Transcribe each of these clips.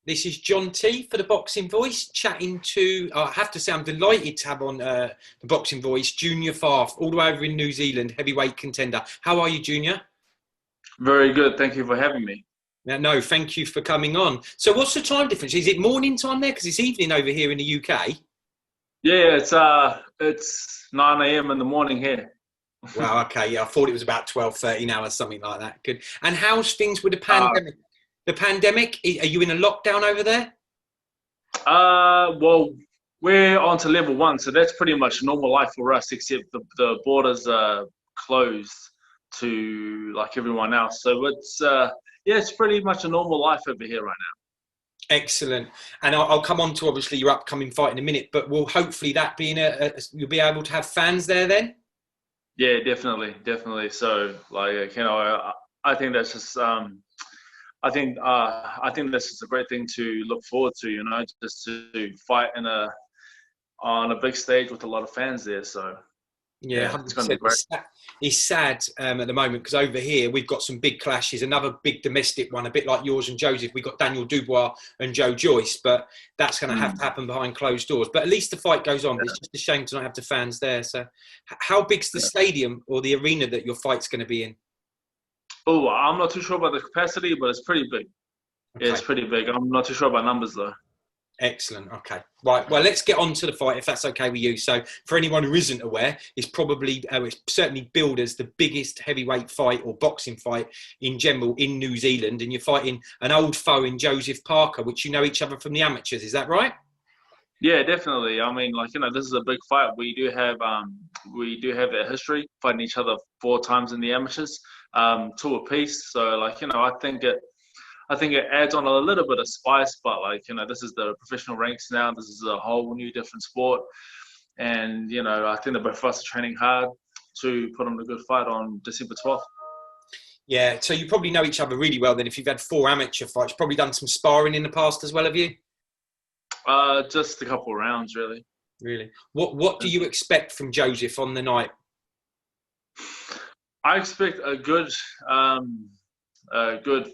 This is John T for the Boxing Voice, chatting to. I have to say, I'm delighted to have on the Boxing Voice Junior Farf, all the way over in New Zealand, heavyweight contender. How are you, Junior? Very good. Thank you for having me. No, thank you for coming on. So, what's the time difference? Is it morning time there? Because it's evening over here in the UK. Yeah, it's 9 a.m. in the morning here. Wow. Okay. Yeah, I thought it was about 12, 13 hours, something like that. Good. And how's things with the Uh, pandemic? The pandemic? Are you in a lockdown over there? well, we're on to level one, so that's pretty much normal life for us, except the borders are closed to like everyone else. So yeah, it's pretty much a normal life over here right Excellent. And I'll come on to obviously your upcoming fight in a minute, but will hopefully that be you'll be able to have fans there then? now. Yeah, definitely, definitely. So like I think that's just I think this is a great thing to look forward to, just to fight on a big stage with a lot of fans there. So Yeah, yeah, it's going to be 100%. great. It's sad at the moment because over here we've got some big clashes. Another big domestic one, a bit like yours and Joseph. We've got Daniel Dubois and Joe Joyce, but that's going to have to Mm. happen behind closed doors. But at least the fight goes on. But it's just a shame to not have the fans there. So, how big's the Yeah. stadium or the arena that your fight's going to be in? Oh, I'm not too sure about the capacity, but it's pretty big. Yeah, Okay. it's pretty big. I'm not too sure about numbers though. Excellent. Okay. Right. Well, let's get on to the fight if that's okay with you. So, for anyone who isn't aware, it's certainly billed as the biggest heavyweight fight or boxing fight in general in New Zealand, and you're fighting an old foe in Joseph Parker, which you know each other from the amateurs. Is that right? Yeah, definitely. I mean, this is a big fight. We do have that history fighting each other 4 times in the amateurs, two apiece. So I think it adds on a little bit of spice, but this is the professional ranks now. This is a whole new different sport, and I think the both of us are training hard to put on a good fight on December 12th. Yeah. So you probably know each other really well. Then, if you've had 4 amateur fights, probably done some sparring in the past as well, have you? Just a couple of rounds, really. Really. What do you expect from Joseph on the night? I expect a good,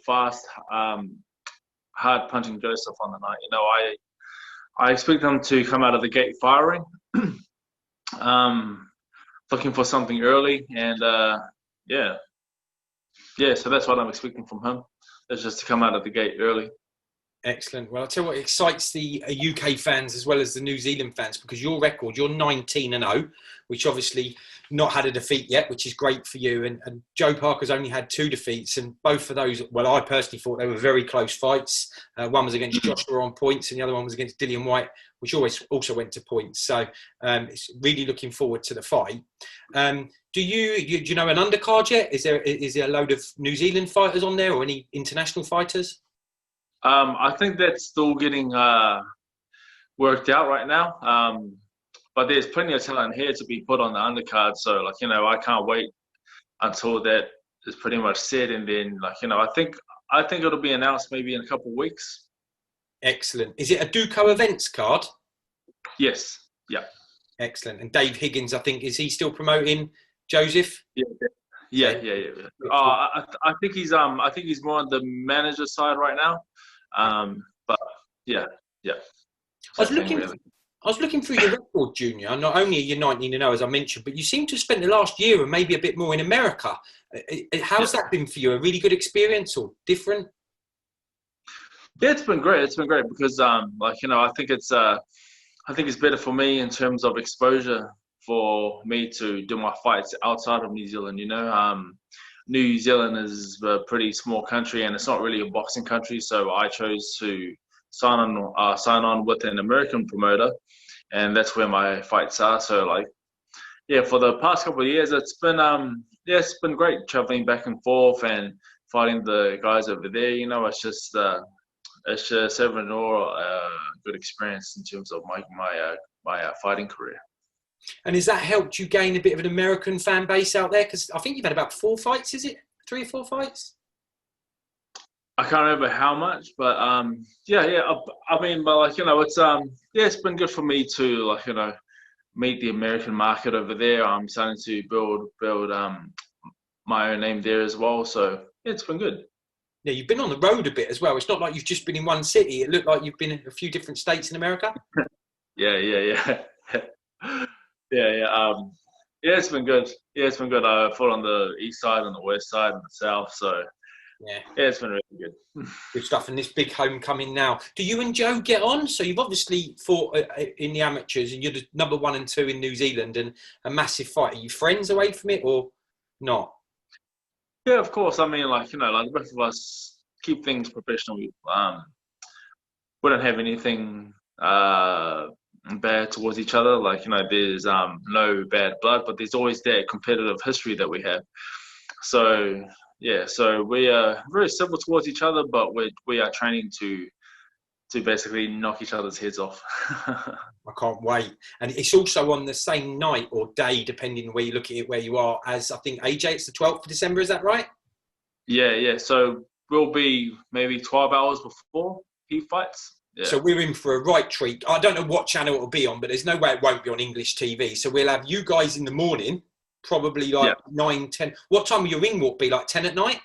fast, hard punching Joseph on the night. I expect him to come out of the gate firing, um, looking for something early, and yeah, yeah. So that's what I'm expecting from him. Is just to come out of the gate early. Excellent. Well, I'll tell you what excites the UK fans as well as the New Zealand fans because your record, you're 19-0, which obviously not had a defeat yet, which is great for you. And Joe Parker's only had 2 defeats, and both of those, well, I personally thought they were very close fights. One was against Joshua on points, and the other one was against Dillian White, which always also went to points. So it's really looking forward to the fight. Do you know an undercard yet? Is there a load of New Zealand fighters on there or any international fighters? I think that's still getting worked out right now. But there's plenty of talent here to be put on the undercard. So I can't wait until that is pretty much set, and then I think it'll be announced maybe in a couple of weeks. Excellent. Is it a Duco Events card? Yes. Yeah. Excellent. And Dave Higgins, I think, is he still promoting Joseph? Yeah. So, Yeah. Yeah. Yeah. I think he's more on the manager side right now. But yeah. Yeah. I was Same thing looking. really. I was looking through your record, Junior. Not only are you 19-0, as I mentioned, but you seem to have spent the last year and maybe a bit more in America. Yeah. How's that been for you? A really good experience or different? Yeah, it's been great. It's been great because I think it's better for me in terms of exposure for me to do my fights outside of New Zealand. New Zealand is a pretty small country and it's not really a boxing country, so I chose to sign on with an American promoter, and that's where my fights are. So yeah, for the past couple of years, it's been great traveling back and forth and fighting the guys over there. It's just overall a good experience in terms of my fighting career. And has that helped you gain a bit of an American fan base out there? Because I think you've had about 4 fights, is it? 3 or 4 fights? I can't remember how much, but yeah, yeah. I mean, but yeah, it's been good for me to meet the American market over there. I'm starting to build my own name there as well. So yeah, it's been good. Yeah, you've been on the road a bit as well. It's not like you've just been in one city. It looked like you've been in a few different states in America. Yeah. Yeah, it's been good. Yeah, it's been good. I fought on the east side, and the west side, and the south. So Yeah, yeah, it's been really good. good stuff. And this big homecoming now. Do you and Joe get on? So you've obviously fought in the amateurs, and you're the number 1 and 2 in New Zealand, and a massive fight. Are you friends away from it or not? Yeah, of course. I mean, like, like the both of us keep things professional. We don't have anything bad towards each other. Like, there's no bad blood, but there's always that competitive history that we have. So yeah, so we are very civil towards each other, but we are training to basically knock each other's heads off. I can't wait. And it's also on the same night or day, depending on where you look at it, where you are, as I think AJ, it's the 12th of December. Is that right? Yeah. So we'll be maybe 12 hours before he fights. Yeah. So we're in for a right treat. I don't know what channel it'll be on, but there's no way it won't be on English TV. So we'll have you guys in the morning, probably like 9, 10. What time will your ring walk be? Like 10 at night?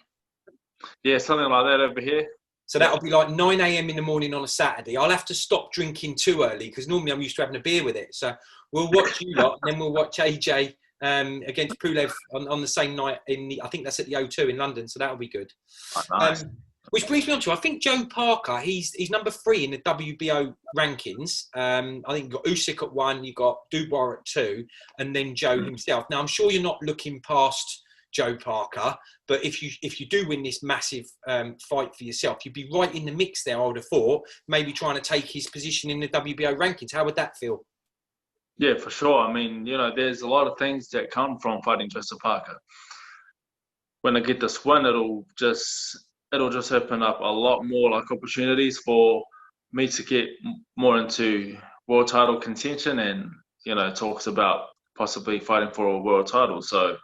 Yeah, something like that over here. So that'll be like 9 a.m. in the morning on a Saturday. I'll have to stop drinking too early because normally I'm used to having a beer with it. So we'll watch you lot, and then we'll watch AJ against Pulev on the same night I think that's at the O2 in London. So that'll be good. Oh, nice. Which brings me on to, I think Joe Parker, he's number 3 in the WBO rankings. I think you've got Usyk at 1, you've got Dubois at 2, and then Joe himself. Now, I'm sure you're not looking past Joe Parker, but if you do win this massive fight for yourself, you'd be right in the mix there, I would have thought, maybe trying to take his position in the WBO rankings. How would that feel? Yeah, for sure. I mean, there's a lot of things that come from fighting Joseph Parker. When I get this win, it'll just open up a lot more like opportunities for me to get more into world title contention, and talks about possibly fighting for a world title. So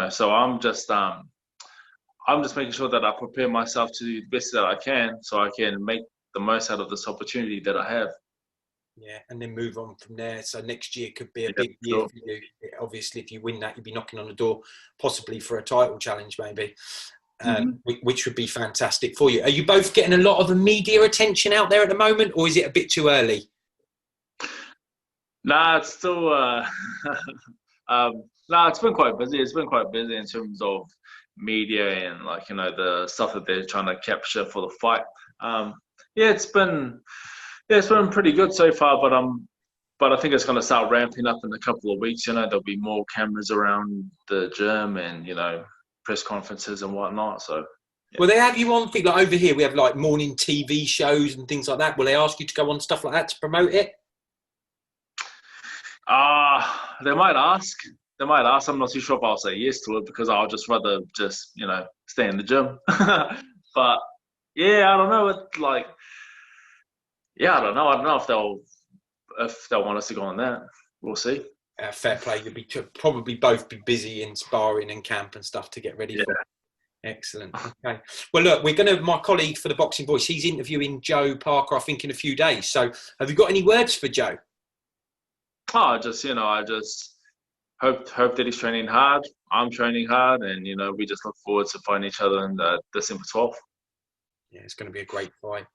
so I'm just making sure that I prepare myself to do the best that I can, so I can make the most out of this opportunity that I have. Yeah, and then move on from there. So next year could be a big year for you. Obviously, if you win that, you'd be knocking on the door, possibly for a title challenge, maybe, which would be fantastic for you. Are you both getting a lot of the media attention out there at the moment, or is it a bit too early? Nah, it's still. It's been quite busy. It's been quite busy in terms of media and the stuff that they're trying to capture for the fight. It's been pretty good so far, but I think it's going to start ramping up in a couple of weeks. There'll be more cameras around the gym and press conferences and whatnot. So yeah. Will they have you on? Like over here, we have like morning TV shows and things like that. Will they ask you to go on stuff like that to promote it? They might ask. I'm not too sure if I'll say yes to it, because I'll just rather stay in the gym. But yeah, I don't know. I don't know. I don't know if they'll want us to go on that. We'll see. Fair play. You'll be probably both be busy in sparring and camp and stuff to get ready for it. Excellent. Okay. Well, look, my colleague for the Boxing Voice, he's interviewing Joe Parker, I think, in a few days. So have you got any words for Joe? I just hope that he's training hard. I'm training hard, and we just look forward to fighting each other on December 12th. Yeah, it's going to be a great fight.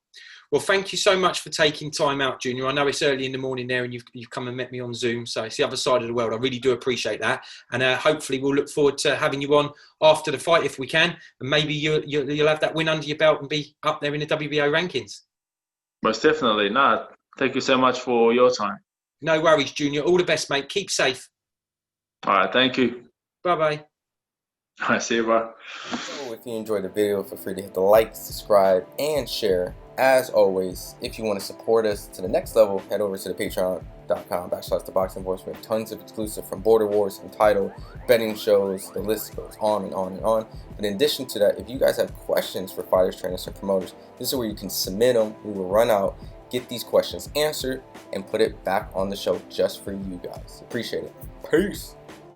Well, thank you so much for taking time out, Junior. I know it's early in the morning there, and you've come and met me on Zoom, so it's the other side of the world. I really do appreciate that, and hopefully we'll look forward to having you on after the fight if we can, and maybe you'll have that win under your belt and be up there in the WBO rankings. Most definitely. No, thank you so much for your time. No worries, Junior. All the best, mate. Keep safe. All right, thank you. Bye-bye. All right, see you, bro. So if you enjoyed the video, feel free to hit the like, subscribe, and share. As always, if you want to support us to the next level, head over to the patreon.com/ThaBoxingVoice. We have tons of exclusive from Border Wars, from title, betting shows, the list goes on and on and on. But in addition to that, if you guys have questions for fighters, trainers, and promoters, this is where you can submit them. We will run out, get these questions answered, and put it back on the show just for you guys. Appreciate it. Peace.